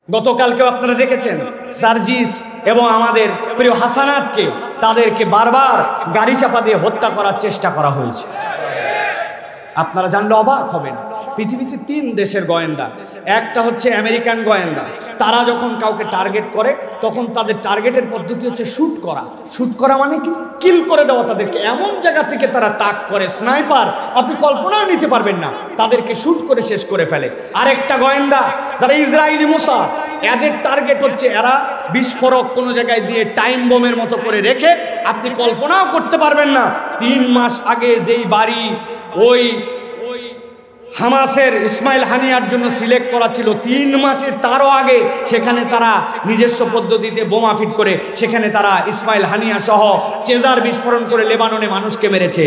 গতকালকেও আপনারা দেখেছেন সার্জিস এবং আমাদের প্রিয় হাসানাতকে তাদেরকে বারবার গাড়ি চাপা দিয়ে হত্যা করার চেষ্টা করা হয়েছে। আপনারা জানলে অবাক হবেন, পৃথিবীতে 3 দেশের গোয়েন্দা, একটা হচ্ছে আমেরিকান গোয়েন্দা। তারা যখন কাউকে টার্গেট করে তখন তাদের টার্গেটের পদ্ধতি হচ্ছে শ্যুট করা। শ্যুট করা মানে কি? কিল করে দেওয়া। তাদেরকে এমন জায়গা থেকে তারা তাক করে, স্নাইপার, আপনি কল্পনাও নিতে পারবেন না, তাদেরকে শ্যুট করে শেষ করে ফেলে। আরেকটা গোয়েন্দা যারা ইসরায়েলি মোসাদ, এদের টার্গেট হচ্ছে এরা বিস্ফোরক কোনো জায়গায় দিয়ে টাইম বোমের মতো করে রেখে, আপনি কল্পনাও করতে পারবেন না 3 মাস আগে যেই বাড়ি ওই হামাসের ইসমাইল হানিয়ার জন্য সিলেক্ট করা ছিল, 3 মাসের তারও আগে সেখানে তারা নিজস্ব পদ্ধতিতে বোমা ফিট করে সেখানে তারা ইসমাইল হানিয়া সহ চেজার বিস্ফোরণ করে লেবাননে মানুষকে মেরেছে।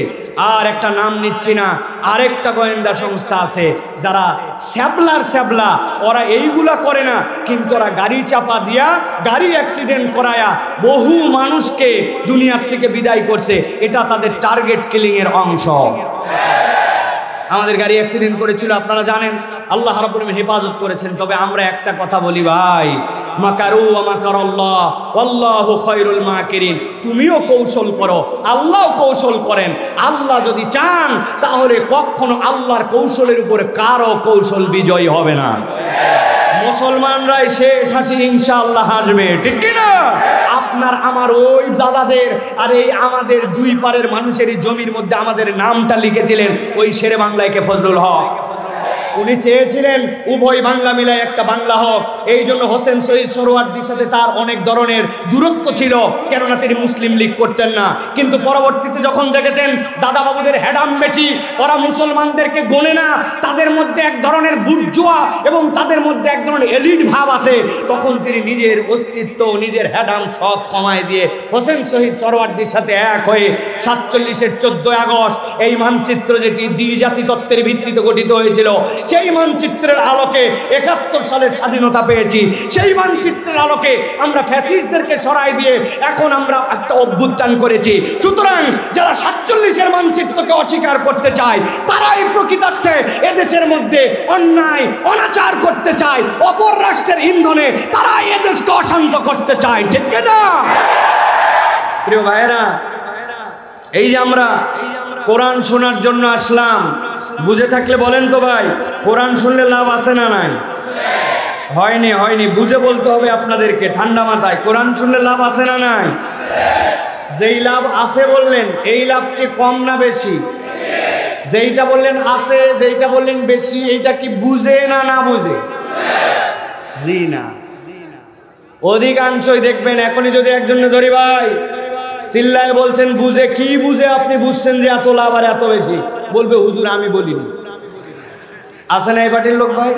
আর একটা নাম নিচ্ছি না, আরেকটা গোয়েন্দা সংস্থা আছে যারা স্যাবলা, ওরা এইগুলা করে না, কিন্তু ওরা গাড়ি চাপা দিয়া গাড়ি অ্যাক্সিডেন্ট করায়া বহু মানুষকে দুনিয়ার থেকে বিদায় করছে। এটা তাদের টার্গেট কিলিং এর অংশ। আমাদের গাড়ি অ্যাক্সিডেন্ট করেছিল, আপনারা জানেন, আল্লাহ রাব্বুল আলামিন হেফাজত করেছেন। তবে আমরা একটা কথা বলি ভাই, মাকারু ওয়া মাকারাল্লাহ ওয়াল্লাহু খায়রুল মাকিরিন। তুমিও কৌশল করো, আল্লাহও কৌশল করেন। আল্লাহ যদি চান তাহলে কখনো আল্লাহর কৌশলের উপরে কারো কৌশল বিজয়ী হবে না। মুসলমানরাই শেষ হাসি ইনশাআল্লাহ হাসবে, ঠিক কিনা? আপনার আমার ওই দাদাদের আর এই আমাদের 2 পারের মানুষের জমির মধ্যে আমাদের নামটা লিখেছিলেন ওই শেরে বাংলায় কে ফজলুল হক। উনি চেয়েছিলেন উভয় বাংলা মিলায় একটা বাংলা হোক। এই জন্য হোসেন শহীদ সোহরাওয়ার্দীর সাথে তার অনেক ধরনের দূরত্ব ছিল, কেননা তিনি মুসলিম লীগ করতেন না। কিন্তু পরবর্তীতে যখন দেখেছেন দাদা বাবুদের হেডাম বেশি, ওরা মুসলমানদেরকে গোনে না, তাদের মধ্যে এক ধরনের বুর্জোয়া এবং তাদের মধ্যে এক ধরনের এলিট ভাব আছে, তখন তিনি নিজের অস্তিত্ব, নিজের হেডাম সব কমায় দিয়ে হোসেন শহীদ সোহরাওয়ার্দীর সাথে এক হয়ে 47-এর 14 আগস্ট এই মানচিত্র, যেটি দ্বিজাতি তত্ত্বের ভিত্তিতে গঠিত হয়েছিল, সেই মানচিত্রের আলোকে 71 সালের স্বাধীনতা পেয়েছি। সেই মানচিত্রের আলোকে আমরা ফ্যাসিস্টদেরকে সরাই দিয়ে এখন আমরা একটা অভ্যুত্থান করেছি। সুতরাং যারা 47-এর মানচিত্রকে অস্বীকার করতে চায়, তারাই প্রকৃতার্থে এদেশের মধ্যে অন্যায় অনাচার করতে চায়, অপর রাষ্ট্রের ইন্ধনে তারাই এদেশকে অশান্ত করতে চায়, ঠিক না? প্রিয় ভাইয়েরা, এই যে আমরা কোরআন শোনার জন্য আসলাম, বুঝে থাকলে বলেন তো ভাই, কোরআন শুনলে লাভ আছে না নাই? হয়নি, বুঝে বলতে হবে আপনাদেরকে ঠান্ডা মাথায়। কোরআন শুনলে লাভ আছে না নাই? যেই লাভ আছে বললেন, এই লাভ কি কম না বেশি? যেইটা বললেন আছে, যেইটা বললেন বেশি, এইটা কি বুঝে না বুঝে? জি না, অধিকাংশই দেখবেন এখনই যদি একজনে ধরি ভাই চিল্লায় বলছেন বুঝে, কি বুঝে আপনি বুঝছেন যে এত লাভ আর এত বেশি? বলবে হুজুর আমি বলিনি। আছে না এই পার্টির লোক ভাই?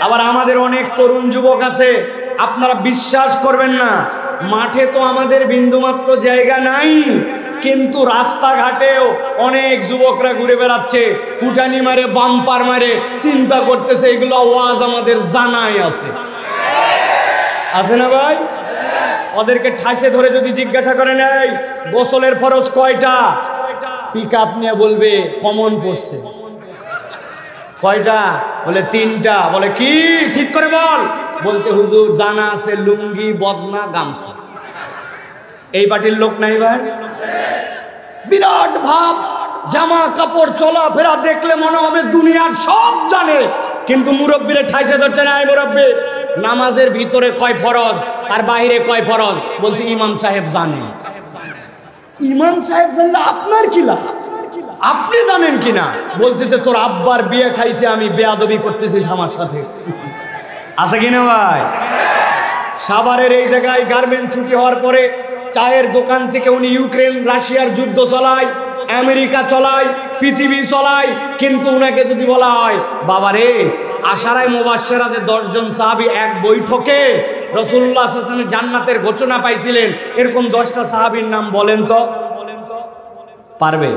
আবার আমাদের অনেক তরুণ যুবক আছে, আপনারা বিশ্বাস করবেন না, মাঠে তো আমাদের বিন্দুমাত্র জায়গা নাই, কিন্তু রাস্তাঘাটেও অনেক যুবকরা ঘুরে বেড়াচ্ছে, কুটানি মারে, বাম্পার মারে, চিন্তা করতেছে এগুলো ওয়াজ আমাদের জানাই আছে। আছে না ভাই? ওদেরকে ঠাসে ধরে যদি জিজ্ঞাসা করেন এই গোসলের ফরজ কয়টা, পিক আপ নিয়ে বলবে কমন পড়ছে। কয়টা? বলে 3টা। বলে কি ঠিক করে বল? বলছে হুজুর জানা আছে লুঙ্গি, বদনা, গামছা। এই পার্টির লোক নাই ভাই? বিরাট ভাব, জামা কাপড় চলাফেরা দেখলে মনে হবে দুনিয়ার সব জানে, কিন্তু মুরব্বীরে ঠাইসে ধরছে না। এই মুরব্বী, নামাজের ভিতরে কয় ফরজ আর বাইরে কয় ফরজ? বলছে ইমাম সাহেব জানে। ইমাম সাহেব জানলে আপনার কি লাভ? আপনি জানেন কিনা? বলতেছে তোর আব্বার বিয়ে খাইছে, আমি বেয়াদবি করতেছিস আমার সাথে। আছে কিনা ভাই? সাভারের এই জায়গায় গার্মেন্ট ছুটি হওয়ার পরে চায়ের দোকান থেকে উনি ইউক্রেন রাশিয়ার যুদ্ধ চলায়, আমেরিকা চলায়, পৃথিবী চলায়, কিন্তু উনাকে যদি বলা হয় বাবারে আশারায় মুবাশশিরা যে 10 জন সাহাবী এক বৈঠকে রাসূলুল্লাহ সাল্লাল্লাহু আলাইহি ওয়াসাল্লাম জান্নাতের ঘোষণা পাইছিলেন, এরকম 10টা সাহাবীর নাম বলেন তো। পারবে?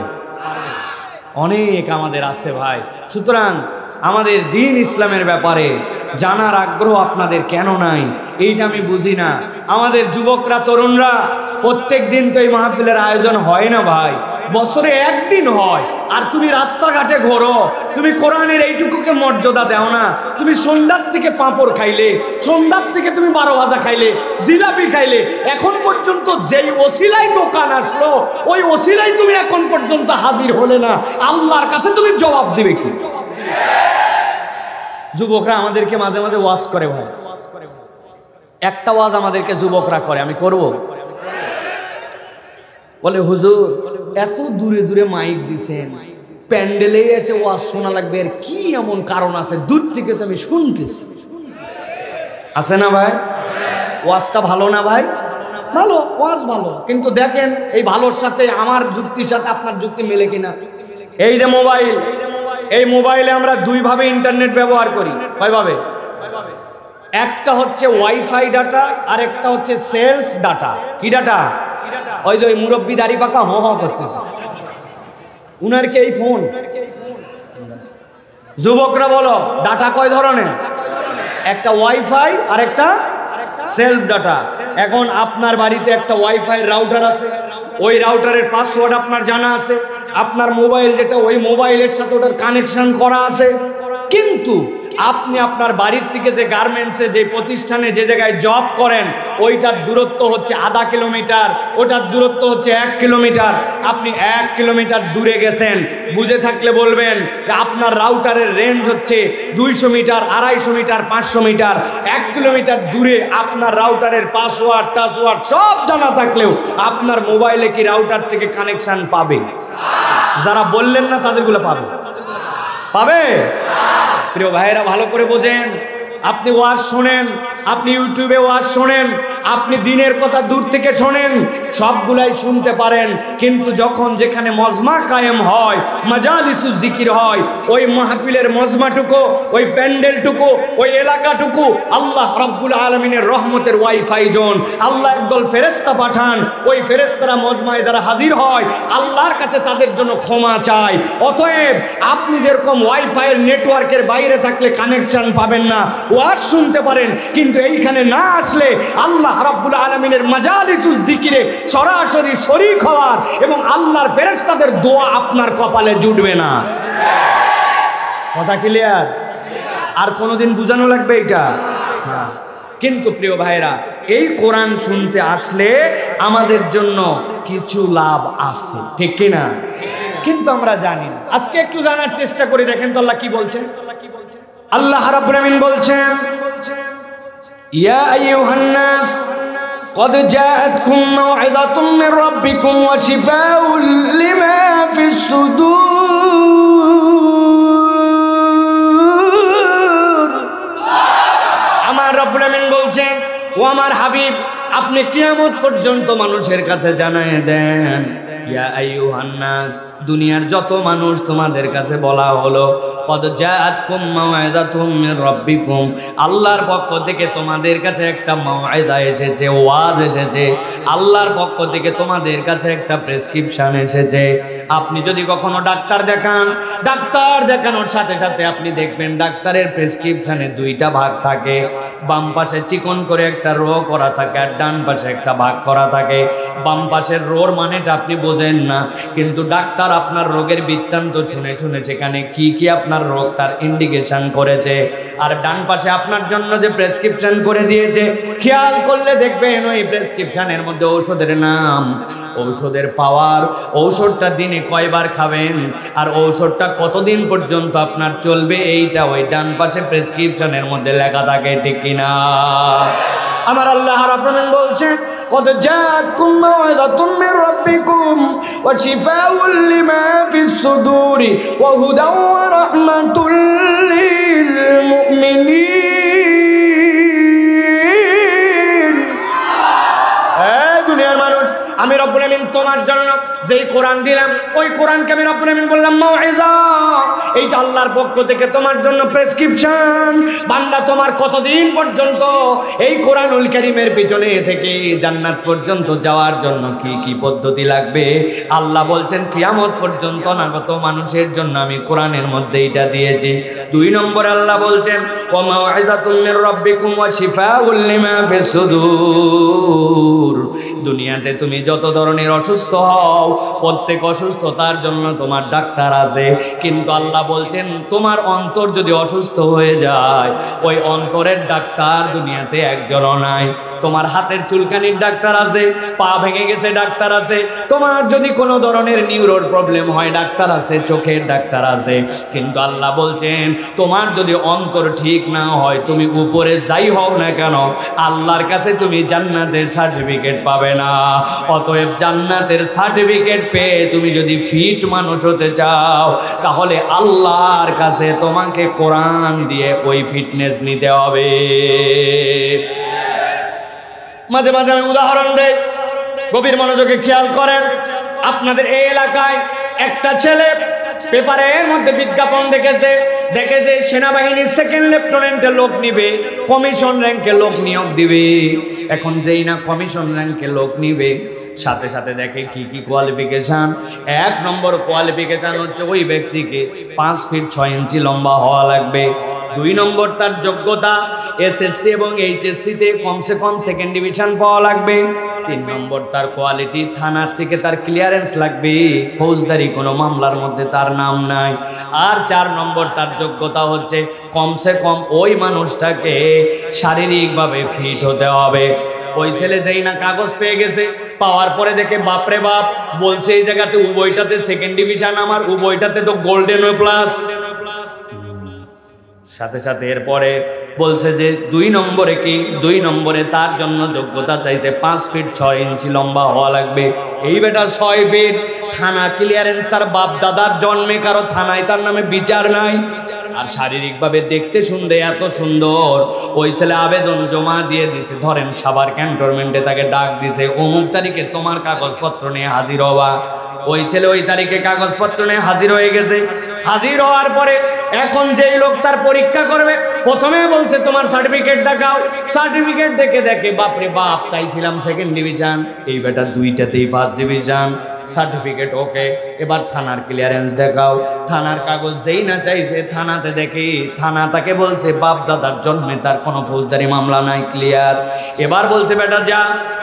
অনেক আমাদের আছে ভাই। সুতরাং আমাদের দ্বীন ইসলামের ব্যাপারে জানার আগ্রহ আপনাদের কেন নাই, এইটা আমি বুঝি না। আমাদের যুবকরা, তরুণরা প্রত্যেক দিন তো এই মাহফিলের আয়োজন হয় না ভাই, বছরে একদিন হয়। আর তুমি রাস্তাঘাটে ঘোরো, তুমি কোরআনের এইটুকুকে মর্যাদা দাও না। তুমি সন্ধ্যার থেকে পাঁপড় খাইলে, সন্ধ্যার থেকে তুমি 12 ভাজা খাইলে, জিলাপি খাইলে, এখন পর্যন্ত যেই ওসিলাই দোকান আসলো ওই ওসিলাই তুমি এখন পর্যন্ত হাজির হলে না, আল্লাহর কাছে তুমি জবাব দিবে কি? যুবকরা আমাদেরকে মাঝে মাঝে ওয়াজ করে ভাই, একটা ওয়াজ আমাদেরকে যুবকরা করে, আমি করব, বলে হুজুর এত দূরে দূরে মাইক দিছেন, প্যান্ডেলে এসে ওয়াজ শোনা লাগবে, এর কি এমন কারণ আছে? দূর থেকে তো আমি শুনতেছি। আছে না ভাই? ওয়াজটা ভালো না ভাই? ভালো, ওয়াজ ভালো, কিন্তু দেখেন এই ভালোর সাথে আমার যুক্তির সাথে আপনার যুক্তি মেলে কিনা। এই যে মোবাইল, এই মোবাইলে আমরা দুইভাবে ইন্টারনেট ব্যবহার করি। কয়ভাবে? একটা হচ্ছে ওয়াইফাই ডাটা, আর একটা হচ্ছে সেলফ ডাটা। কি ডাটা? ওই যে ওই মুরব্বী দাড়ি পাকা হ হ করতেছে, উনার কি এই ফোন? যুবকরা বলো ডাটা কয় ধরনের? একটা ওয়াইফাই আর একটা সেলফ ডাটা। এখন আপনার বাড়িতে একটা ওয়াইফাই রাউটার আছে, ওই রাউটারের পাসওয়ার্ড আপনার জানা আছে, আপনার মোবাইল যেটা ওই মোবাইলের সাথে ওটার কানেকশন করা আছে, কিন্তু আপনি আপনার বাড়ির থেকে যে গার্মেন্টসে যে প্রতিষ্ঠানে যে জায়গায় জব করেন ওইটার দূরত্ব হচ্ছে আধা কিলোমিটার, ওটার দূরত্ব হচ্ছে 1 কিলোমিটার। আপনি 1 কিলোমিটার দূরে গেছেন, বুঝে থাকলে বলবেন আপনার রাউটারের রেঞ্জ হচ্ছে 200 মিটার, 250 মিটার, 500 মিটার। 1 কিলোমিটার দূরে আপনার রাউটারের পাসওয়ার্ড টাসওয়ার্ড সব জানা থাকলেও আপনার মোবাইলে কি রাউটার থেকে কানেকশন পাবে? যারা বললেন না তাদেরগুলো পাবে, পাবে? প্রিয় ভাইয়েরা ভালো করে বোঝেন, আপনি ওয়াজ শোনেন, আপনি ইউটিউবে ওয়াজ শোনেন, আপনি দিনের কথা দূর থেকে শোনেন, সবগুলাই শুনতে পারেন, কিন্তু যখন যেখানে মজমা কায়েম হয়, মাজালিসুজ জিকির হয়, ওই মাহফিলের মজমাটুকু, ওই প্যান্ডেলটুকু, ওই এলাকাটুকু আল্লাহ রাব্বুল আলামিনের রহমতের ওয়াইফাই জোন। আল্লাহ একদল ফেরেশতা পাঠান, ওই ফেরেশতারা মজমায় যারা হাজির হয় আল্লাহর কাছে তাদের জন্য ক্ষমা চায়। অতএব আপনি যেরকম ওয়াইফাইয়ের নেটওয়ার্কের বাইরে থাকলে কানেকশন পাবেন না, ওয়াজ শুনতে পারেন, কিন্তু এইখানে না আসলে আল্লাহ রাব্বুল আলামিনের মাজালিসুজ জিকিরে সরাসরি শরীক হওয়ার এবং আল্লাহর ফেরেশতাদের দোয়া আপনার কপালে জুটবে না। কথা ক্লিয়ার? আর কোনোদিন বুঝানো লাগবে এটা? কিন্তু প্রিয় ভাইরা, এই কোরআন শুনতে আসলে আমাদের জন্য কিছু লাভ আছে, ঠিক কিনা? কিন্তু আমরা জানি না। আজকে একটু জানার চেষ্টা করে দেখেন তো আল্লাহ কি বলছেন। আল্লাহ রাব্বুল আমিন বলছেন, ইয়া আইয়ুহান নাস قد جاءتكم موعظة من ربكم وشفاء لما في الصدور। আমার রব্বুল আমিন বলছেন, ও আমার হাবিব আপনি কিয়ামত পর্যন্ত মানুষের কাছে জানায় দেন, ইয়া আইয়ুহান নাস দুনিয়ার যত মানুষ তোমাদের কাছে বলা হলো, কদ জাআতকুম মাউইযাতুম মির রাব্বিকুম আল্লাহর পক্ষ থেকে তোমাদের কাছে একটা মাউইযা এসেছে, ওয়াজ এসেছে, আল্লাহর পক্ষ থেকে তোমাদের কাছে একটা প্রেসক্রিপশন এসেছে। আপনি যদি কখনো ডাক্তার দেখান, ডাক্তার দেখানোর সাথে সাথে আপনি দেখবেন ডাক্তারের প্রেসক্রিপশনে 2টা ভাগ থাকে, বাম পাশে চিকন করে একটা রো করা থাকে আর ডান পাশে একটা ভাগ করা থাকে। বাম পাশের রোর মানেটা আপনি বোঝেন না, কিন্তু ডাক্তার আপনার রোগের বৃত্তান্ত শুনে শুনে সেখানে কি কি আপনার রোগ তার ইন্ডিকেশন করেছে, আর ডান পাশে আপনার জন্য যে প্রেসক্রিপশন করে দিয়েছে খেয়াল করলে দেখবেন ওই প্রেসক্রিপশনের মধ্যে ঔষধের নাম, ঔষধের পাওয়ার, ঔষধটা দিনে কয়বার খাবেন আর ঔষধটা কতদিন পর্যন্ত আপনার চলবে, এইটা ওই ডান পাশে প্রেসক্রিপশনের মধ্যে লেখা থাকে, ঠিক কিনা? আমার আল্লাহ রাব্বুল আলামিন বলছেন, কদ জাআতকুম মাউইযাতুম মির রাব্বিকুম ওয়া শিফাউল লিমা ফিস সুদুরি ওয়া হুদাও ওয়া রাহমাতুল লিল মুমিনিন। এই দুনিয়ার মানুষ, আমি রব্বুল আলামিন তোমার জন্য যেই কোরআন দিলাম ওই কোরআনকে আমি রব্বুল আমিন বললাম মাউইজা, এইটা আল্লাহর পক্ষ থেকে তোমার জন্য প্রেসক্রিপশন। বান্দা তোমার কতদিন পর্যন্ত এই কোরআনুল কারীমের পিছনে থেকে জান্নাত পর্যন্ত যাওয়ার জন্য কি কি পদ্ধতি লাগবে আল্লাহ বলছেন কিয়ামত পর্যন্ত অনাগত মানুষের জন্য আমি কোরআনের মধ্যে এটা দিয়েছি। 2 নম্বর আল্লাহ বলছেন ওয়া মাউইজাতুম মির রাব্বিকুম ওয়া শিফাউল লিমা ফিস সুদূর। দুনিয়াতে তুমি যত ধরনের অসুস্থ হও প্রত্যেক অসুস্থতার জন্য তোমার ডাক্তার আছে, কিন্তু আল্লাহ বলছেন তোমার অন্তর যদি অসুস্থ হয়ে যায় ওই অন্তরের ডাক্তার দুনিয়াতে একজনও নাই। তোমার হাতের চুলকানির ডাক্তার আছে, পা ভেঙে গেছে ডাক্তার আছে, তোমার যদি কোনো ধরনের নিউরোর প্রবলেম হয় ডাক্তার আছে, চোখের ডাক্তার আছে, কিন্তু আল্লাহ বলছেন তোমার যদি অন্তর ঠিক না হয় তুমি উপরে যাই হও না কেন আল্লাহর কাছে তুমি জান্নাতের সার্টিফিকেট পাবে না। অতএব জান্নাতের সার্টিফিকেট পেয়ে তুমি যদি ফিট মানুষ হতে চাও তাহলে আল্লাহর কাছে তোমাকে কোরআন দিয়ে ওই ফিটনেস নিতে হবে। মাঝে মাঝে আমি উদাহরণ দেই, গভীর মনোযোগে খেয়াল করেন। আপনাদের এই এলাকায় একটা ছেলে পেপারের মধ্যে বিজ্ঞাপন দেখেছে সেনাবাহিনীর 2nd লেফটেন্যান্টে লোক নিবে, কমিশন র্যাঙ্কে লোক নিয়োগ দিবে। এখন যেই না কমিশন র্যাঙ্কে লোক নিবে সাথে সাথে দেখে কি কি কোয়ালিফিকেশন। 1 নম্বর কোয়ালিফিকেশন হচ্ছে ওই ব্যক্তিকে 5 ফিট 6 ইঞ্চি লম্বা হওয়া লাগবে। 2 নম্বর তার যোগ্যতা এসএসসি এবং এইচএসসিতে কমসে কম 2nd ডিভিশন পাওয়া লাগবে। 3 নম্বর তার কোয়ালিটি, থানার থেকে তার ক্লিয়ারেন্স লাগবে, ফৌজদারি কোনো মামলার মধ্যে তার নাম নাই। আর 4 নম্বর তার যোগ্যতা হচ্ছে কমসে কম ওই মানুষটাকে শারীরিকভাবে ফিট হতে হবে। ওই ছেলে যেই না কাগজ পেয়ে গেছে, পাওয়ার পরে দেখে বাপরে বাপ, বলছে এই জায়গাতে উভয়টাতে 2nd ডিভিশন, আমার উভয়টাতে তো গোল্ডেন প্লাস। সাথে সাথে এরপরে বলছে যে 2 নম্বরে কি, 2 নম্বরে তার জন্য যোগ্যতা চাইছে 5 ফিট 6 ইঞ্চি লম্বা হওয়া লাগবে। এই বেটা 6 ফিট, থানা ক্লিয়ারেন্স তার বাপ দাদার জন্মে, কারো থানায় তার নামে বিচার নাই। আর শারীরিকভাবে দেখতে শুনতে এত সুন্দর। ওই ছেলে আবেদন জমা দিয়ে দিছে, ধরেন সাভার ক্যান্টনমেন্টে তাকে ডাক দিছে অমুক তারিখে তোমার কাগজপত্র নিয়ে হাজির হওয়া। ওই ছেলে ওই তারিখে কাগজপত্র নিয়ে হাজির হয়ে গেছে। হাজির হওয়ার পরে এখন যেই লোক তার পরীক্ষা করবে প্রথমে বলছে তোমার সার্টিফিকেট দেখাও। সার্টিফিকেট দেখে বাপরে বাপ, চাইছিলাম 2nd ডিভিশন, এই বেটা 2টাতেই 1st ডিভিশন। সার্টিফিকেট ওকে, এবার থানার ক্লিয়ারেন্স দেখাও। থানার কাগজ যেই না চাইছে, থানাতে দেখে থানা তাকে বলছে বাপ দাদার জন্মে তার কোনো ফৌজদারি মামলা নাই, ক্লিয়ার। এবার বলছে বেটা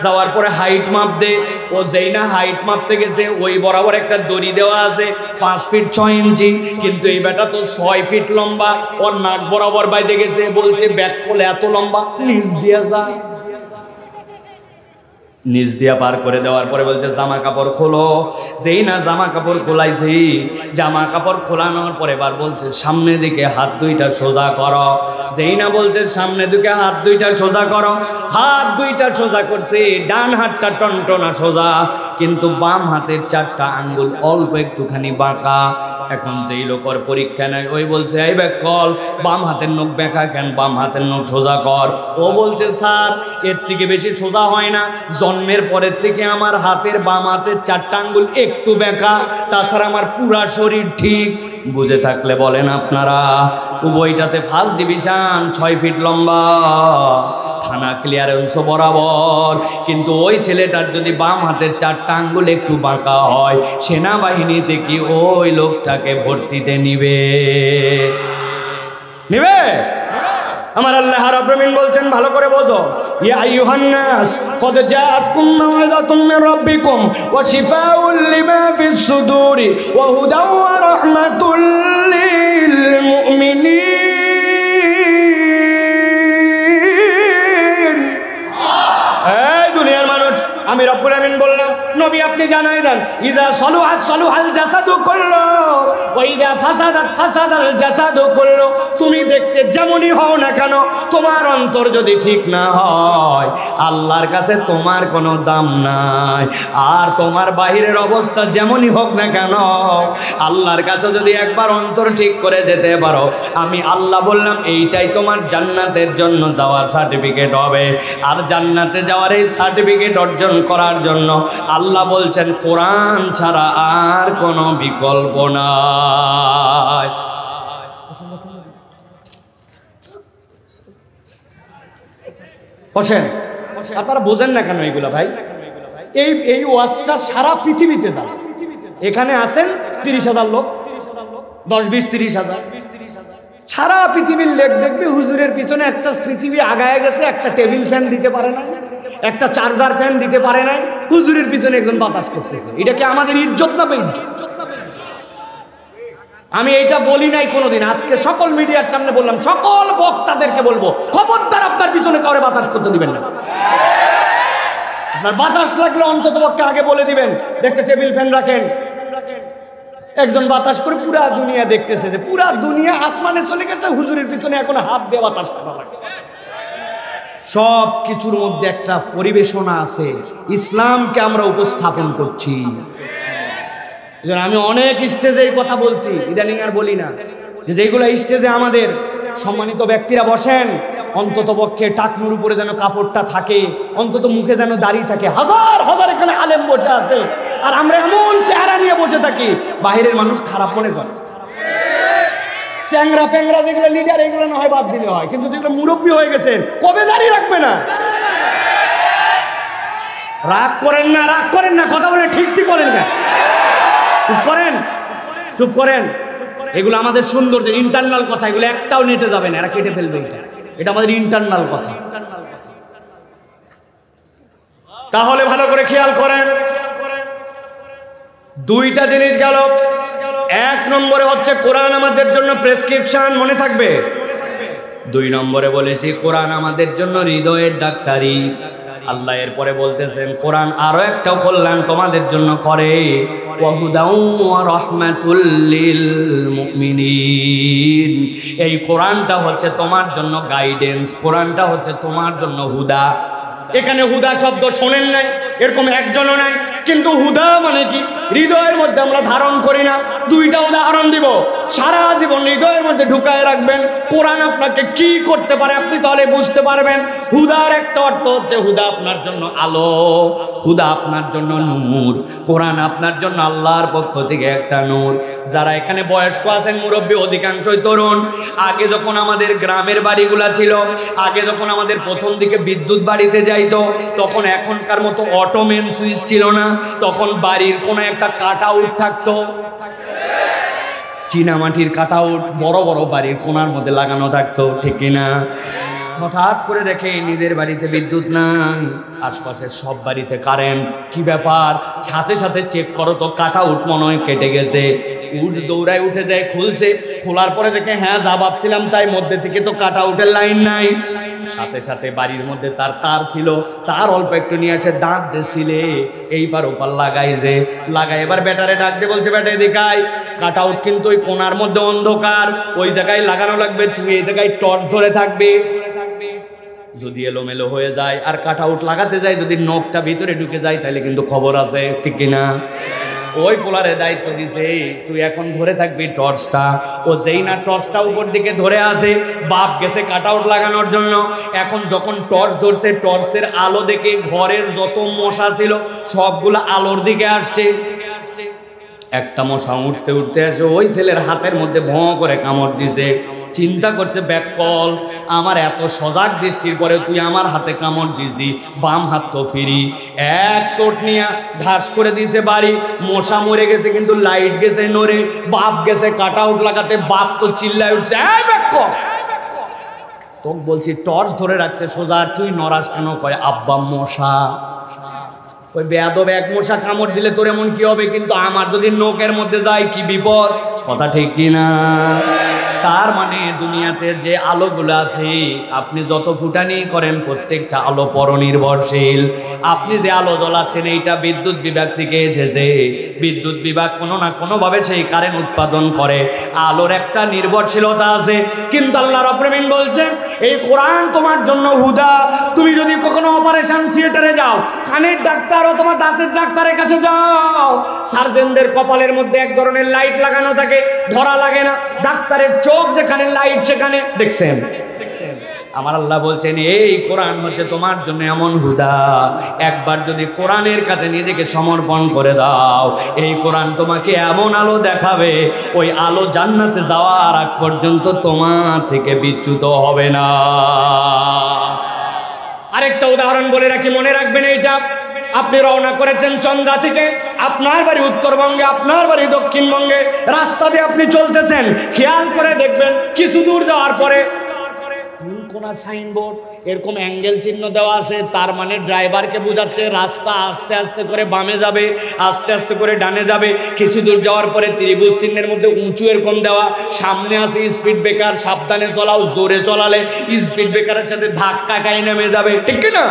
যাওয়ার পরে হাইট মাপ দে। ও যেই না হাইট মাপতে গেছে ওই বরাবর একটা দড়ি দেওয়া আছে 5 ফিট 6 ইঞ্চি, কিন্তু এই বেটা তো 6 ফিট লম্বা, ওর নাক বরাবর বাইতে গেছে। বলছে ব্যাক করলে এত লম্বা, নিচ দিয়া যা। নিচ দিয়া পার করে দেওয়ার পরে বলছে জামা কাপড় খোলো। যেই না জামা কাপড় খোলাইছি, জামা কাপড় খোলানোর পরে এবার বলছে সামনে দিকে হাত 2টা সোজা করো। যেই না বলছে সামনে দিকে হাত 2টা সোজা করো, হাত 2টা সোজা করছে, ডান হাতটা টনটনা সোজা, কিন্তু বাম হাতের 4টা আঙ্গুল অল্প একটুখানি বাঁকা। এখন যেই লোকের পরীক্ষা নেয় ওই বলছে এই ব্যাক কল, বাম হাতের নখ বেঁকা কেন, বাম হাতের নখ সোজা কর। ও বলছে স্যার এর থেকে বেশি সোজা হয় না, জন্মের পরের থেকে আমার হাতের বাম হাতের 4টা আঙ্গুল একটু বেঁকা, তাছাড়া আমার পুরা শরীর ঠিক। বুঝে থাকলে বলেন আপনারা, উভয়টাতে 1st ডিভিশন, 6 ফিট লম্বা, থানা ক্লিয়ারেন্স বরাবর। কিন্তু ওই ছেলেটার যদি বাম হাতের 4টা আঙ্গুল একটু বাঁকা হয়, সেনাবাহিনীতে কি ওই লোকটাকে ভর্তিতে নিবে? আমার আল্লাহ রাব্বুল আলামিন বলছেন, ভালো করে বোঝো, ইয়া আইয়ুহান নাস কদ জাআতকুম মাউইযাতুম মির রাব্বিকুম ওয়া শিফাউল লিমা ফিস সুদুরি ওয়া হুদাও ওয়া রাহমাতুল লিল মুমিনিন। এই দুনিয়ার মানুষ, আমি রব্বুল আমিন বললাম নবী আপনি জানাই দেন, ইজা সালুহাত সালুহাল জাসাদু কুল্লু ওয়া ইজা ফাসাদাত ফাসাদাল জাসাদু কুল্লু। তুমি দেখতে যেমনই হও না কেন, তোমার অন্তর যদি ঠিক না হয় আল্লাহর কাছে তোমার কোনো দাম নাই। আর তোমার বাহিরের অবস্থা যেমনই হোক না কেন, আল্লাহর কাছে যদি একবার অন্তর ঠিক করে যেতে পারো, আমি আল্লাহ বললাম এইটাই তোমার জান্নাতের জন্য যাওয়ার সার্টিফিকেট হবে। আর জান্নাতে যাওয়ার এই সার্টিফিকেট অর্জন করার জন্য আল্লাহ বলছেন কোরআন ছাড়া আর কোনো বিকল্প নাই। বসেন, আপনারা বোঝেন না কেন এগুলা ভাই? এই ওয়াজটা সারা পৃথিবীতে যাবে। এখানে আছেন 30,000 লোক, 10-20-30,000, সারা পৃথিবীর লোক দেখবে হুজুরের পিছনে একটা পৃথিবী আগায় গেছে, একটা টেবিল ফ্যান দিতে পারে না, একটা চার্জার ফ্যান দিতে পারে না, হুজুরের পিছনে একজন বাতাস করতেছে। এটা কি আমাদের ইজ্জত না বেইজ্জত? আমি এটা বলি নাই কোনোদিন, আজকে সকল মিডিয়ার সামনে বললাম, সকল বক্তাদেরকে বলবো, খবরদার আপনার পিছনে কাউরে বাতাস করতে দিবেন না। আপনার বাতাস লাগলে অন্তত পক্ষে আগে বলে দিবেন, একটা টেবিল ফ্যান রাখেন। একজন বাতাস করে পুরা দুনিয়া দেখতেছে যে পুরা দুনিয়া আসমানে চলে গেছে, হুজুরের পিছনে এখন হাত দিয়ে বাতাস করা লাগে। সব কিছুর মধ্যে একটা পরিবেশনা আছে, ইসলামকে আমরা উপস্থাপন করছি। আমি অনেক স্টেজে এই কথা বলছি, ইদানিং আর বলি না, যে যেগুলো স্টেজে আমাদের সম্মানিত ব্যক্তিরা বসেন, অন্তত পক্ষে টাকনুর উপরে যেন কাপড়টা থাকে, অন্তত মুখে যেন দাঁড়িয়ে থাকে। হাজার হাজার এখানে আলেম বসে আছে, আর আমরা এমন চেহারা নিয়ে বসে থাকি, বাহিরের মানুষ খারাপ মনে করে। চ্যাংরা প্যাংরা যেগুলো লিডার, এগুলো না হয় বাদ দিলে হয়, কিন্তু যেগুলো মুরব্বী হয়ে গেছেন, কবে দাঁড়িয়ে রাখবে না? রাগ করেন না, রাগ করেন না, কথা বলেন, ঠিক ঠিক বলেন না, চুপ করেন, চুপ করেন। এগুলো আমাদের সৌন্দর্য, ইন্টারনাল কথা, এগুলো একটাও নেটে যাবে না, এরা কেটে ফেলবে। এটা আমাদের ইন্টারনাল কথা। তাহলে ভালো করে খেয়াল করেন, দুইটা জিনিস গেল। এক নম্বরে হচ্ছে কোরআন আমাদের জন্য প্রেসক্রিপশন, মনে থাকবে। 2 নম্বরে বলেছি কোরআন আমাদের জন্য হৃদয়ের ডাক্তারি। আল্লাহ এরপরে বলতেছেন কোরআন আরো একটা কল্যাণ তোমাদের জন্য করে, ওয়াহুদাউ ওয়া রাহমাতুল লিল মুমিনিন। এই কোরআনটা হচ্ছে তোমার জন্য গাইডেন্স, কোরআনটা হচ্ছে তোমার জন্য হুদা। এখানে হুদা শব্দ শোনেন নাই, এরকম একজনও নাই, কিন্তু হুদা মানে কি হৃদয়ের মধ্যে আমরা ধারণ করি না। 2টা উদাহরণ দিব, সারা জীবন হৃদয়ের মধ্যে ঢুকায় রাখবেন। কোরআন আপনাকে কি করতে পারে আপনি তাহলে বুঝতে পারবেন। হুদার একটা অর্থ হচ্ছে হুদা আপনার জন্য আলো, হুদা আপনার জন্য নূর। কোরআন আপনার জন্য আল্লাহর পক্ষ থেকে একটা নূর। যারা এখানে বয়স্ক আছেন, মুরব্বী, অধিকাংশই তরুণ। আগে যখন আমাদের গ্রামের বাড়িগুলা ছিল, আগে যখন আমাদের প্রথম দিকে বিদ্যুৎ বাড়িতে যাইতো, তখন এখনকার মতো অটো মেন সুইচ ছিল না। তখন বাড়ির কোনো একটা কাট আউট থাকতো, চীনামাটির কাট আউট, বড় বড় বাড়ির কোনার মধ্যে লাগানো থাকতো, ঠিক কিনা? হঠাৎ করে দেখে নিজের বাড়িতে বিদ্যুৎ নাই, আশপাশের সব বাড়িতে কারেন্ট। কি ব্যাপার? সাথে সাথে চেক করো তো, কাট আউট মনে হয় কেটে গেছে। দৌড়ায় উঠে যায়, খুলছে, খোলার পরে দেখে হ্যাঁ যা ভাবছিলাম তাই, মধ্যে থেকে তো কাট আউটের লাইন নাই। সাথে সাথে বাড়ির মধ্যে তার ছিল, তার অল্প একটু নিয়ে আসে, দাঁত দিছিলে, এইবার ওপার লাগাইছে, লাগাই এবার ব্যাটারে ডাক দিয়ে বলছে, ব্যাটারি দেখাই, কাট আউট কিন্তু ওই কোনার মধ্যে অন্ধকার, ওই জায়গায় লাগানো লাগবে, তুই এই জায়গায় টর্চ ধরে থাকবে। যদি এলোমেলো হয়ে যায় আর কাট আউট লাগাতে যায়, যদি নখটা ভিতরে ঢুকে যায়, তাহলে কিন্তু খবর আছে, ঠিক কিনা? ওই পোলারে দায়িত্ব দিছে, তুই এখন ধরে থাকবি টর্চটা। ও যেই না টর্চটা উপর দিকে ধরে আসে, বাপ গেছে কাট আউট লাগানোর জন্য। এখন যখন টর্চ ধরছে, টর্চের আলো দেখে ঘরের যত মশা ছিল সবগুলো আলোর দিকে আসছে। একটা মশা উঠতে উঠতে আসে, ওই ছেলের হাতের মধ্যে ভঁ করে কামড় দিছে। চিন্তা করছে, ব্যাককল, আমার এত সজাগ দৃষ্টির পরে তুই আমার হাতে কামড় দিছি, বাম হাত তো ফিরি। এক চোট নিয়ে ঘাস করে দিয়েছে বাড়ি, মশা মরে গেছে কিন্তু লাইট গেছে নড়ে। বাপ গেছে কাট আউট লাগাতে, বাপ তো চিল্লায় উঠছে, এই ব্যাককল, তোকে বলছি টর্চ ধরে রাখতে সোজা, তুই নড়াস কেন? কয় আব্বা মশা। ওই বেয়াদব, এক মশা কামড় দিলে তোর এমন কি হবে, কিন্তু আমার যদি নোকের মধ্যে যায় কি বিপদ, কথা ঠিক কিনা? তার মানে দুনিয়াতে যে আলোগুলো আছে, আপনি যত ফুটানি করেন প্রত্যেকটা আলো পরনির্ভরশীল। আপনি যে আলো জ্বলাচ্ছেন এইটা বিদ্যুৎ বিভাগ থেকে এসেছে। বিদ্যুৎ বিভাগ কোনো না কোনোভাবে সেই কারেন্ট উৎপাদন করে, আলোর একটা নির্ভরশীলতা আছে। কিন্তু আল্লাহ রাব্বুল আলামিন বলছেন এই কোরআন তোমার জন্য হুদা। তুমি যদি কখনো অপারেশন থিয়েটারে যাও, কানের ডাক্তার অথবা দাঁতের ডাক্তারের কাছে যাও, সার্জনদের কপালের মধ্যে এক ধরনের লাইট লাগানো থাকে, ধরা লাগে না। ডাক্তারের চোখ যেখানে, লাইট সেখানে, দেখছেন? আমার আল্লাহ বলছেন এই কোরআন হচ্ছে তোমার জন্য এমন হুদা, একবার যদি কোরআনের কাছে নিজেকে সমর্পণ করে দাও, এই কোরআন তোমাকে এমন আলো দেখাবে, ওই আলো জান্নাতে যাওয়ার আগ পর্যন্ত তোমার থেকে বিচ্যুত হবে না। আরেকটা উদাহরণ বলে রাখি, মনে রাখবেন এইটা। আপনি রওনা করেছেন চন্দ্রা থেকে, আপনার বাড়ি উত্তরবঙ্গে, আপনার বাড়ি দক্ষিণবঙ্গে, রাস্তা দিয়ে আপনি চলতেছেন, খেয়াল করে দেখবেন কিছু দূর যাওয়ার পরে কোন সাইনবোর্ড এরকম অ্যাঙ্গেল চিহ্ন দেওয়া আছে, তার মানে ড্রাইভারকে বোঝাচ্ছে রাস্তা আস্তে আস্তে করে বামে যাবে, আস্তে আস্তে করে ডানে যাবে। কিছু দূর যাওয়ার পরে ত্রিভুজ চিহ্নের মধ্যে উঁচু এরকম দেওয়া, সামনে আছে স্পিড ব্রেকার, সাবধানে চলাও, জোরে চলালে স্পিড ব্রেকারের সাথে ধাক্কা খাই নেমে যাবে, ঠিক না?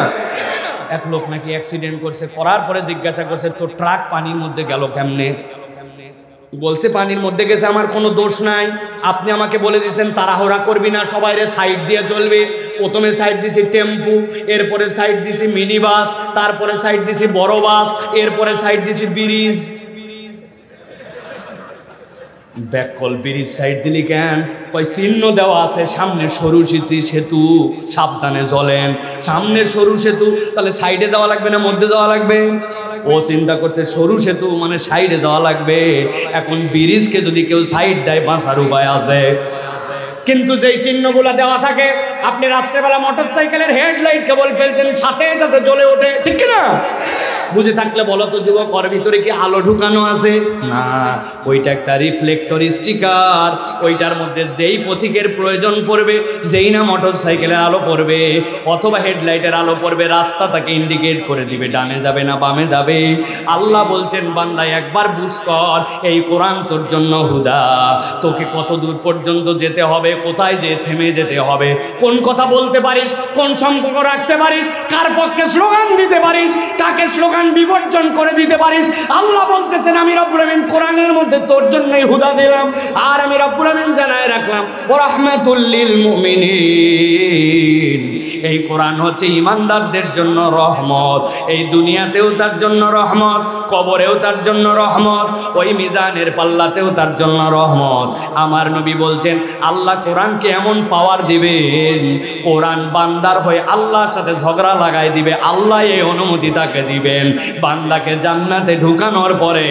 এক লোক নাকি অ্যাক্সিডেন্ট করছে, করার পরে জিজ্ঞাসা করছে তো ট্রাক পানির মধ্যে গেল কেমনে? বলছে পানির মধ্যে গেছে, আমার কোনো দোষ নাই, আপনি আমাকে বলে দিয়েছেন তাড়াহুড়া করবি না, সবাইরে সাইড দিয়ে চলবে। প্রথমে সাইড দিছি টেম্পু, এরপরে সাইড দিছি মিনি বাস, তারপরে সাইড দিছি বড় বাস, এরপরে সাইড দিছি ব্রিজ। ব্যাককল ব্রিজ সাইড দিলি কেন? ওই চিহ্ন দেওয়া আছে সামনে সরু সেতু, সাবধানে চলেন। সামনে সরু সেতু, তাহলে সাইডে যাওয়া লাগবে না মধ্যে যাওয়া লাগবে? ও চিন্তা করছে সরু সেতু মানে সাইডে যাওয়া লাগবে, এখন ব্রিজকে যদি কেউ সাইড দেয় বাঁচার উপায় আছে। কিন্তু যেই চিহ্নগুলো দেওয়া থাকে, আপনি রাত্রেবেলা মোটরসাইকেলের হেডলাইট কেবল ফেলছেন, সাথে সাথে জ্বলে ওঠে, ঠিক না? বুঝে থাকলে বলো তো যুবক, ওর ভিতরে কি আলো ঢুকানো আছে? না, ওইটা একটা রিফ্লেক্টর স্টিকার। ওইটার মধ্যে যেই পথিকের প্রয়োজন পড়বে, যেই না মোটরসাইকেলের আলো পড়বে অথবা হেডলাইটের আলো পড়বে, রাস্তা তাকে ইন্ডিকেট করে দিবে ডানে যাবে না বামে যাবে। আল্লাহ বলছেন বান্দা একবার বুঝ কর, এই কোরআন তোর জন্য হুদা। তোকে কত দূর পর্যন্ত যেতে হবে, কোথায় যে থেমে যেতে হবে, কোন কথা বলতে পারিস, কোন সম্পর্ক রাখতে পারিস, কার পক্ষে স্লোগান দিতে পারিস, কাকে স্লোগান বিবর্জন করে দিতে পারিস। আল্লাহ বলতেছেন আমি রব্বুল আমিন কোরআনের মধ্যে তোর জন্যই হুদা দিলাম। আর আমি রব্বুল আমিন জানায় রাখলাম ওয়া রাহমাতুল লিল মুমিনিন, এই কোরআন হচ্ছে ইমানদারদের জন্য রহমত। এই দুনিয়াতেও তার জন্য রহমত, কবরেও তার জন্য রহমত, ওই মিজানের পাল্লাতেও তার জন্য রহমত। আমার নবী বলছেন আল্লাহ কোরআনকে এমন পাওয়ার দিবেন, কোরআন বান্দার হয়ে আল্লাহর সাথে ঝগড়া লাগাই দিবে, আল্লাহ এই অনুমতি তাকে দিবেন। বান্দাকে জান্নাতে ঢুকানোর পরে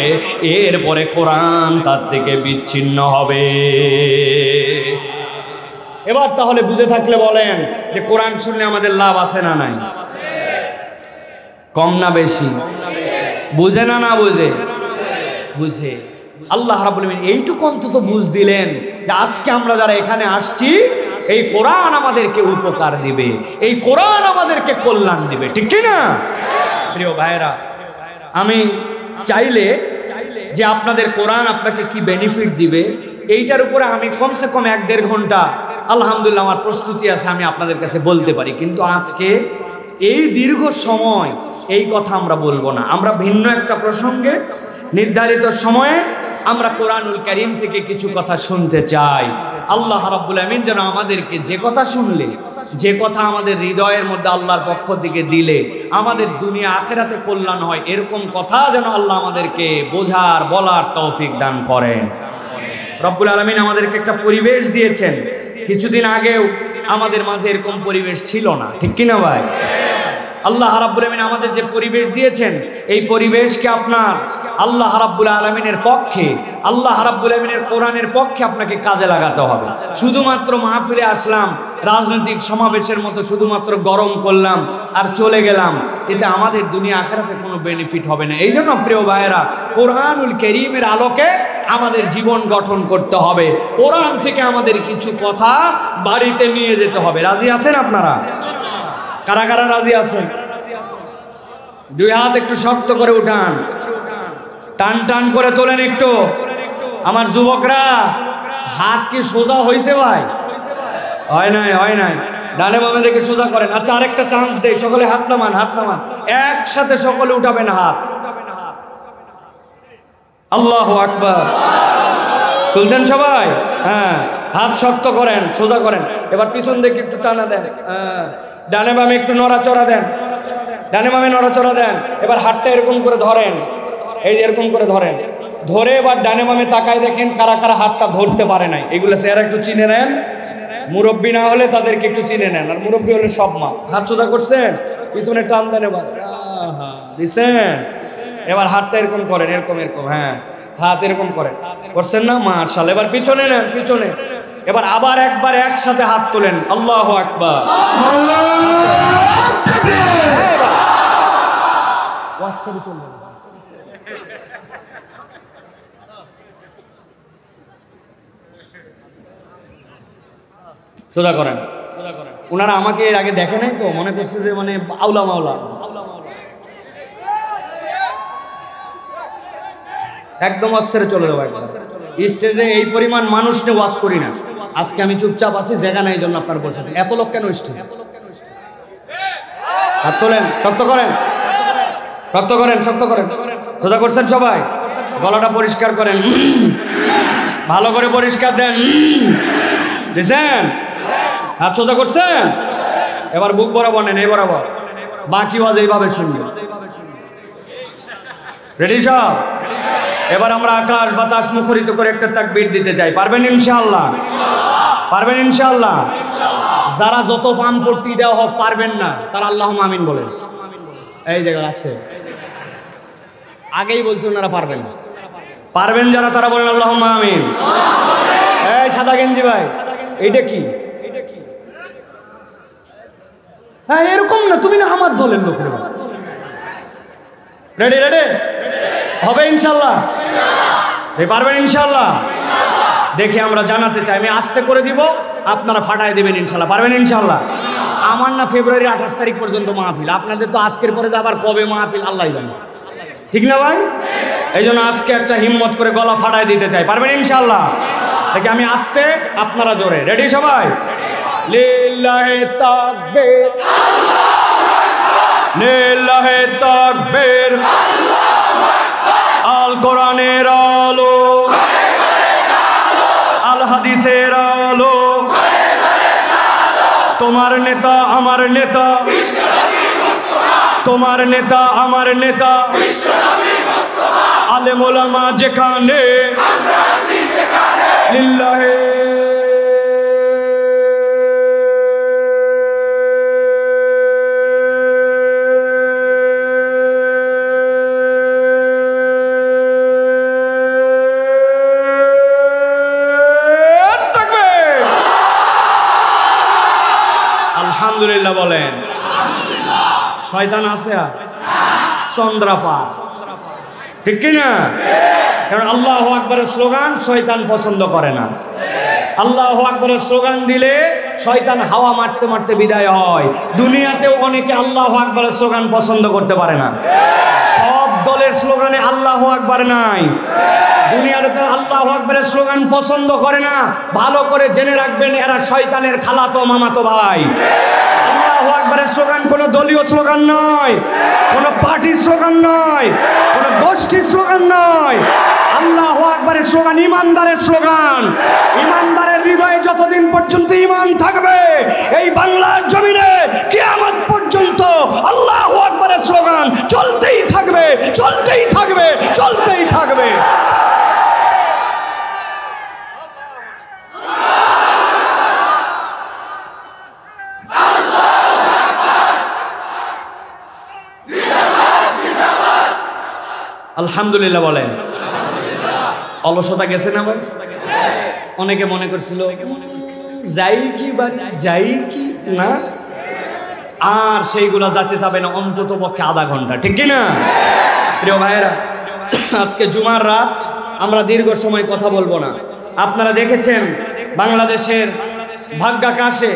এরপরে কোরআন তার থেকে বিচ্ছিন্ন হবে। এবার তাহলে বুঝে থাকলে বলেন যে কোরআন শুনলে আমাদের লাভ আছে না নাই? কম না বেশি? বুঝে না বুঝে? বুঝে। আল্লাহ রাব্বুল আমিন এইটুকু অন্তত বুঝ দিলেন যে আজকে আমরা যারা এখানে আসছি, এই কোরআন আমাদেরকে উপকার দিবে, এই কোরআন আমাদেরকে কল্যাণ দিবে, ঠিক কি না? প্রিয় ভাইরা, আমি চাইলে যে আপনাদের কোরআন আপনাকে কি বেনিফিট দিবে এইটার উপরে আমি কমসে কম 1-1.5 ঘন্টা আলহামদুলিল্লাহ আমার প্রস্তুতি আছে, আমি আপনাদের কাছে বলতে পারি। কিন্তু আজকে এই দীর্ঘ সময় এই কথা আমরা বলবো না, আমরা ভিন্ন একটা প্রসঙ্গে নির্ধারিত সময়ে আমরা কোরআনুল কারীম থেকে কিছু কথা শুনতে চাই। আল্লাহ রাব্বুল আমিন যেন আমাদেরকে যে কথা শুনলে, যে কথা আমাদের হৃদয়ের মধ্যে আল্লাহর পক্ষ থেকে দিলে আমাদের দুনিয়া আখিরাতে কল্যাণ হয়, এরকম কথা যেন আল্লাহ আমাদেরকে বোঝার বলার তৌফিক দান করেন। রব্বুল আলামিন আমাদেরকে একটা পরিবেশ দিয়েছেন, কিছুদিন আগেও আমাদের মাঝে এরকম পরিবেশ ছিল না, ঠিক কিনা ভাই? আল্লাহ রাব্বুল আমিন আমাদের যে পরিবেশ দিয়েছেন, এই পরিবেশকে আপনার আল্লাহ রাব্বুল আলামিনের পক্ষে, আল্লাহ রাব্বুল আমিনের কোরআনের পক্ষে আপনাকে কাজে লাগাতে হবে। শুধুমাত্র মাহফিলে আসলাম, রাজনৈতিক সমাবেশের মতো শুধুমাত্র গরম করলাম আর চলে গেলাম, এতে আমাদের দুনিয়া আখিরাতে কোনো বেনিফিট হবে না। এই জন্য প্রিয় ভাইয়েরা, কোরআনুল কারীমের আলোকে আমাদের জীবন গঠন করতে হবে। কোরআন থেকে আমাদের কিছু কথা বাড়িতে নিয়ে যেতে হবে। রাজি আছেন আপনারা? কারা কারা রাজি আছেন? 2 হাত একটু শক্ত করে উঠান, টান টান করে তোলেন একটু। আমার যুবকরা, হাত কি সোজা হয়েছে ভাই? হয় নাই, হয় নাই। ডানে বামে দেখে সোজা করেন। আচ্ছা, আরেকটা চান্স দেই, সকলে হাত নামান, হাত নামান, একসাথে সকলে উঠাবেন হাত। আল্লাহু আকবার। তুলছেন সবাই? হ্যাঁ, হাত শক্ত করেন, সোজা করেন। এবার পিছন দিকে একটু টানা দেন, হ্যাঁ, ডানে বামে একটু নড়াচড়া দেন, ডানে বামে নড়াচড়া দেন। এবার হাতটা এরকম করে ধরেন, এই যে এরকম করে ধরেন, ধরে এবার ডানে বামে তাকায় দেখেন কারা কারা হাতটা ধরতে পারে নাই। এগুলো চেহারা একটু চিনে নেন, মুরব্বী না হলে তাদেরকে একটু চিনে নেন, আর মুরব্বী হলে সব মা। হাত সোজা করছেন, পিছনে টান দেন, এবার দিছেন। এবার হাতটা এরকম করেন, এরকম এরকম, হ্যাঁ হাত এরকম করেন, করছেন না? মাশাআল্লাহ। এবার পিছনে নেন, পিছনে। এবার আবার একবার একসাথে হাত তোলেন, আল্লাহু আকবার। সোজা করেন। ওনারা আমাকে এর আগে দেখে নাই তো, মনে করছে যে মানে আউলা মাওলা। একদম অস্থির চলে যাবো একবার। স্টেজে এই পরিমাণ মানুষ নিয়ে ওয়াজ করি না। আজকে আমি চুপচাপ আছি, জায়গা নাই, জন্য আপনার বসে আছেন। এত লোক কেন স্টেজ? হাত তোলেন, শক্ত করেন, শক্ত করেন, শক্ত করেন। সোজা করছেন সবাই? গলাটা পরিষ্কার করেন, ভালো করে পরিষ্কার দেন, দিছেন? হাত সোজা করছেন? এবার বুক বরাবর নেন, এই বরাবর। বাকি ওয়াজ এইভাবে শুনবে। রেডি সব? এবার আমরা আকাশ বাতাস মুখরিত করে একটা তাকবীর দিতে চাই। পারবেন ইনশাআল্লাহ? পারবেন ইনশাআল্লাহ? যারা যত পান পড়তে দেওয়া হোক পারবেন না, তারা আল্লাহুম্মা আমিন বলেন। এই জায়গা আছে, আগেই বলছি ওনারা পারবেন না। পারবেন যারা, তারা বলেন আল্লাহুম্মা আমিন। এই সাদা গেঞ্জি ভাই, এইটা কি? হ্যাঁ এরকম না, তুমি না আমার দলের লোকের। রেডি রেডি হবে ইনশাআল্লাহ? পারবেন ইনশাআল্লাহ? দেখি আমরা জানাতে চাই। আমি আস্তে করে দিব, আপনারা ফাটায় দিবেন ইনশাআল্লাহ। পারবেন ইনশাআল্লাহ? আমার না ফেব্রুয়ারি 28 তারিখ পর্যন্ত মাহফিল, আপনাদের তো আজকের পরে আবার কবে মাহফিল আল্লাহ জানে, ঠিক না ভাই? এই জন্য আজকে একটা হিম্মত করে গলা ফাটায় দিতে চাই। পারবেন ইনশাআল্লাহ? দেখি আমি আস্তে, আপনারা জোরে। রেডি সবাই? লিল্লাহি তাকবীর, লিল্লাহি তাকবীর। আল কোরআনের আলো, আল হাদিসের আলো, তোমার নেতা আমার নেতা, তোমার নেতা আমার নেতা, আলেম ওলামা যেখানে, লিল্লাহি আলহামদুলিল্লাহ বলেন। শয়তান আছে চন্দ্রাপা, ঠিক কিনা? কারণ আল্লাহু আকবারের স্লোগান শয়তান পছন্দ করে না। আল্লাহু আকবারের স্লোগান দিলে শয়তান হাওয়া মারতে মারতে বিদায় হয়। দুনিয়াতেও অনেকে আল্লাহু আকবারের স্লোগান পছন্দ করতে পারে না। সব দলের স্লোগানে আল্লাহু আকবার নাই। দুনিয়াতে আল্লাহু আকবারের স্লোগান পছন্দ করে না। ভালো করে জেনে রাখবেন, এরা শয়তানের খালাতো মামাতো ভাই। আল্লাহু আকবারের স্লোগান কোনো দলীয় স্লোগান নয়, কোনো পার্টির স্লোগান নয়, কোনো গোষ্ঠীর স্লোগান নয়। আল্লাহু আকবারের স্লোগান ইমানদারের স্লোগান। ইমানদারের হৃদয়ে যতদিন পর্যন্ত ঈমান থাকবে, এই বাংলার জমিনে কিয়ামত পর্যন্ত আল্লাহু আকবারের স্লোগান চলতেই থাকবে, চলতেই থাকবে, চলতেই থাকবে। আলহামদুলিল্লাহ বলেন। অলসতা গেছে না ভাই? অনেকে মনে করছিল যাই কি বাড়ি, যাই কি না, আর সেইগুলা যাতে যাবে না অন্তত পক্ষে আধা ঘন্টা, ঠিক কিনা? প্রিয় ভাইয়েরা, আজকে জুমার রাত, আমরা দীর্ঘ সময় কথা বলবো না। আপনারা দেখেছেন বাংলাদেশের ভাগ্যাকাশে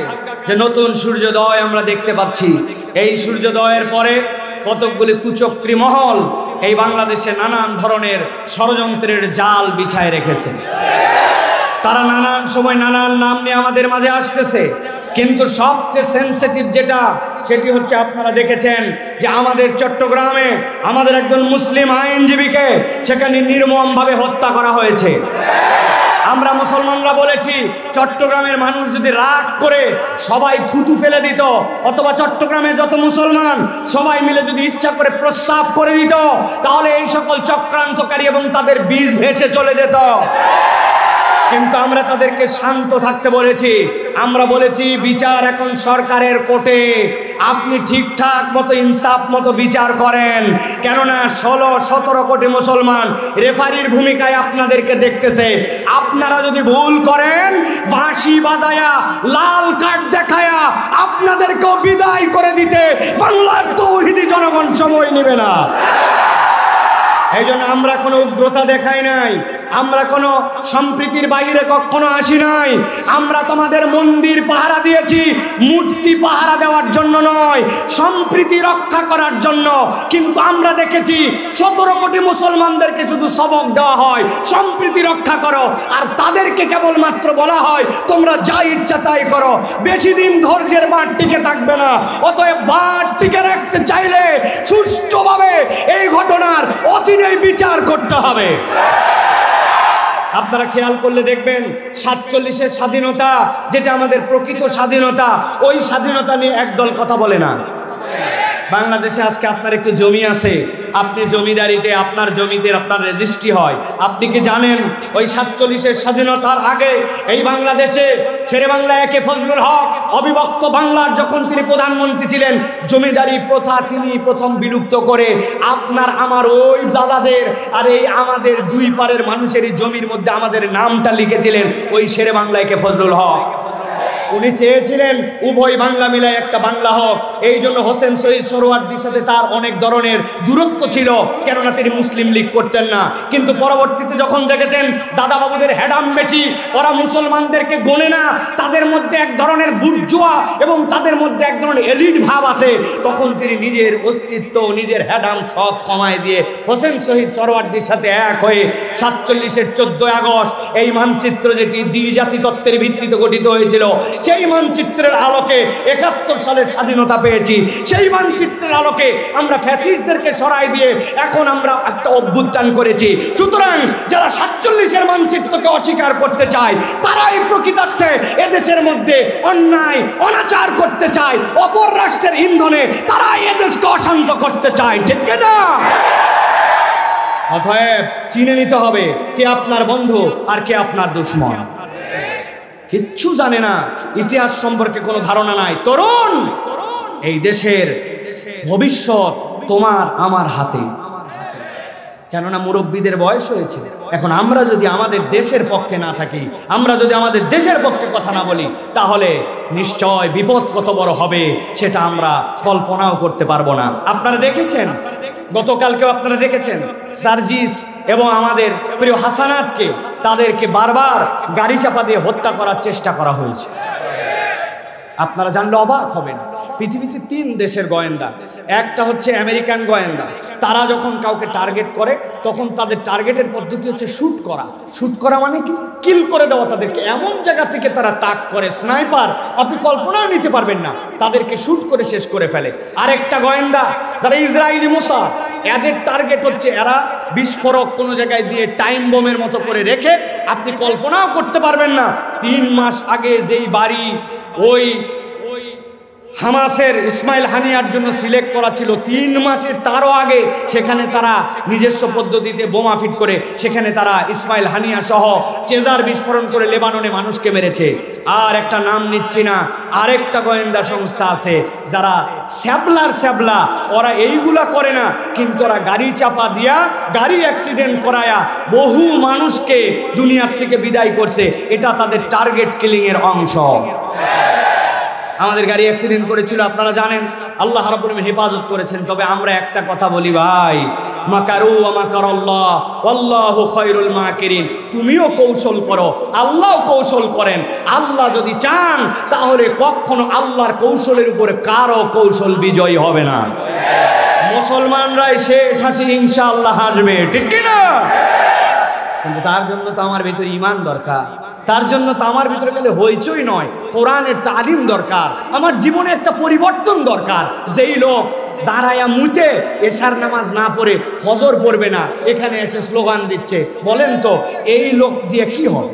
যে নতুন সূর্যোদয় আমরা দেখতে পাচ্ছি। এই সূর্যোদয়ের পরে কতকগুলি কুচক্রী মহল এই বাংলাদেশে নানান ধরনের ষড়যন্ত্রের জাল বিছায় রেখেছে। তারা নানান সময় নানান নাম নিয়ে আমাদের মাঝে আসতেছে, কিন্তু সবচেয়ে সেনসিটিভ যেটা, সেটি হচ্ছে আপনারা দেখেছেন যে আমাদের চট্টগ্রামে আমাদের একজন মুসলিম আইনজীবীকে সেখানে নির্মমভাবে হত্যা করা হয়েছে। আমরা মুসলমানরা বলেছি, চট্টগ্রামের মানুষ যদি রাগ করে সবাই থুতু ফেলে দিত, অথবা চট্টগ্রামে যত মুসলমান সবাই মিলে যদি ইচ্ছা করে প্রস্রাব করে দিত, তাহলে এই সকল চক্রান্তকারী এবং তাদের বীজ ভেসে চলে যেত। কিন্তু আমরা তাদেরকে শান্ত থাকতে বলেছি। আমরা বলেছি বিচার এখন সরকারের কোর্টে, আপনি ঠিকঠাক মতো ইনসাফ মতো বিচার করেন, কেননা 16-17 কোটি মুসলমান রেফারির ভূমিকায় আপনাদেরকে দেখতেছে। আপনারা যদি ভুল করেন, বাঁশি বাজায়া লাল কার্ড দেখায়া আপনাদেরকেও বিদায় করে দিতে বাংলার তৌহিদি জনগণ সময় নেবে না। এই জন্য আমরা কোনো উগ্রতা দেখাই নাই, আমরা কোনো সম্প্রীতির বাইরে কখনো আসি নাই। আমরা তোমাদের মন্দির পাহারা দিয়েছি মূর্তি পাহারা দেওয়ার জন্য নয়, সম্প্রীতি রক্ষা করার জন্য। কিন্তু আমরা দেখেছি 17 কোটি মুসলমানদেরকে শুধু সবক দেওয়া হয় সম্প্রীতি রক্ষা করো, আর তাদেরকে কেবলমাত্র বলা হয় তোমরা যা ইচ্ছা তাই করো। বেশি দিন ধৈর্যের বাঁধ টিকে থাকবে না। অতএব বাঁধ টিকে রাখতে চাইলে সুষ্ঠুভাবে এই ঘটনার অচিরেই বিচার করতে হবে। আপনারা খেয়াল করলে দেখবেন 47-এর স্বাধীনতা, যেটা আমাদের প্রকৃত স্বাধীনতা, ওই স্বাধীনতা নিয়ে একদল কথা বলে না। বাংলাদেশে আজকে আপনার একটু জমি আছে, আপনি জমিদারিতে আপনার জমিতে আপনার রেজিস্ট্রি হয়। আপনি কি জানেন ওই 47-এর স্বাধীনতার আগে এই বাংলাদেশে শেরে বাংলা একে ফজলুল হক অবিভক্ত বাংলার যখন তিনি প্রধানমন্ত্রী ছিলেন, জমিদারি প্রথা তিনি প্রথম বিলুপ্ত করে আপনার আমার ওই দাদাদের আর এই আমাদের দুই পারের মানুষেরই জমির মধ্যে আমাদের নামটা লিখেছিলেন ওই শেরে বাংলা একে ফজলুল হক। উনি চেয়েছিলেন উভয় বাংলা মিলায় একটা বাংলা হোক। এই জন্য হোসেন শহীদ সোহরাওয়ার্দীর সাথে তার অনেক ধরনের দূরত্ব ছিল, কেননা তিনি মুসলিম লীগ করতেন না। কিন্তু পরবর্তীতে যখন দেখেছেন দাদা বাবুদের হেডাম বেশি, ওরা মুসলমানদেরকে গোনে না, তাদের মধ্যে এক ধরনের বুর্জোয়া এবং তাদের মধ্যে এক ধরনের এলিট ভাব আছে, তখন তিনি নিজের অস্তিত্ব নিজের হেডাম সব কমায় দিয়ে হোসেন শহীদ সোহরাওয়ার্দীর সাথে এক হয়ে 47-এর 14 আগস্ট এই মানচিত্র, যেটি দ্বিজাতি তত্ত্বের ভিত্তিতে গঠিত হয়েছিল, সেই মানচিত্রের আলোকে 71 সালের স্বাধীনতা পেয়েছি। সেই মানচিত্রের আলোকে আমরা ফ্যাসিস্টদেরকে সরাই দিয়ে এখন আমরা একটা অভ্যুত্থান করেছি। সুতরাং যারা 47-এর মানচিত্রকে অস্বীকার করতে চায়, তারাই প্রকৃতার্থে এদেশের মধ্যে অন্যায় অনাচার করতে চায়, অপর রাষ্ট্রের ইন্ধনে তারাই এদেশকে অশান্ত করতে চায়, ঠিক না? অতএব চিনে নিতে হবে কে আপনার বন্ধু আর কে আপনার দুশমন। কিচ্ছু জানে না, ইতিহাস সম্পর্কে কোনো ধারণা নাই। তরুণ, এই দেশের ভবিষ্যৎ তোমার আমার হাতে, কেননা মুরব্বীদের বয়স হয়েছে। এখন আমরা যদি আমাদের দেশের পক্ষে না থাকি, আমরা যদি আমাদের দেশের পক্ষে কথা না বলি, তাহলে নিশ্চয় বিপদ কত বড় হবে সেটা আমরা কল্পনাও করতে পারবো না। আপনারা দেখেছেন, গতকালকেও আপনারা দেখেছেন সার্জিস এবং আমাদের প্রিয় হাসানাতকে তাদেরকে বারবার গাড়ি চাপা দিয়ে হত্যা করার চেষ্টা করা হয়েছে। আপনারা জানলে অবাক হবেন, পৃথিবীতে 3 দেশের গোয়েন্দা, একটা হচ্ছে আমেরিকান গোয়েন্দা। তারা যখন কাউকে টার্গেট করে তখন তাদের টার্গেটের পদ্ধতি হচ্ছে শ্যুট করা। শ্যুট করা মানে কি? কিল করে দেওয়া। তাদেরকে এমন জায়গা থেকে তারা তাক করে, স্নাইপার, আপনি কল্পনাও নিতে পারবেন না, তাদেরকে শ্যুট করে শেষ করে ফেলে। আরেকটা গোয়েন্দা যারা ইসরায়েলি মোসাদ, এদের টার্গেট হচ্ছে এরা বিস্ফোরক কোনো জায়গায় দিয়ে টাইম বোমের মতো করে রেখে, আপনি কল্পনাও করতে পারবেন না 3 মাস আগে যেই বাড়ি ওই হামাসের ইসমাইল হানিয়ার জন্য সিলেক্ট করা ছিল, 3 মাসের তারও আগে সেখানে তারা নিজস্ব পদ্ধতিতে বোমা ফিট করে সেখানে তারা ইসমাইল হানিয়া সহ চেজার বিস্ফোরণ করে লেবাননে মানুষকে মেরেছে। আর একটা নাম নিচ্ছি না, আরেকটা গোয়েন্দা সংস্থা আছে যারা স্যাবলা, ওরা এইগুলা করে না, কিন্তু ওরা গাড়ি চাপা দিয়া গাড়ি অ্যাক্সিডেন্ট করায়া বহু মানুষকে দুনিয়ার থেকে বিদায় করছে। এটা তাদের টার্গেট কিলিংয়ের অংশ। আমাদের গাড়ি অ্যাক্সিডেন্ট করেছিল, আপনারা জানেন, আল্লাহ রাব্বুল আলামিন হেফাজত করেছেন। তবে আমরা একটা কথা বলি ভাই, মাকারু ওয়া মাকারাল্লাহ ওয়াল্লাহু খায়রুল মাকিরিন। তুমিও কৌশল করো, আল্লাহও কৌশল করেন। আল্লাহ যদি চান তাহলে কখনো আল্লাহর কৌশলের উপরে কারো কৌশল বিজয়ী হবে না। মুসলমানরাই শেষ হাসি ইনশাআল্লাহ হাসবে, ঠিক কি না? কিন্তু তার জন্য তো আমার ভিতরে ঈমান দরকার, তার জন্য তো আমার ভিতরে গেলে হইচই নয়, কোরআনের তালিম দরকার, আমার জীবনে একটা পরিবর্তন দরকার। যেই লোক দাঁড়ায়া মুতে এশার নামাজ না পড়ে ফজর পড়বে না, এখানে এসে স্লোগান দিচ্ছে, বলেন তো এই লোক দিয়ে কি হবে?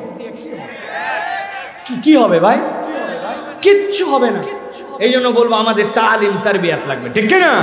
কি হবে ভাই? কিচ্ছু হবে না। এই জন্য বলবো আমাদের তালিম তারবিয়াত লাগবে, ঠিক না?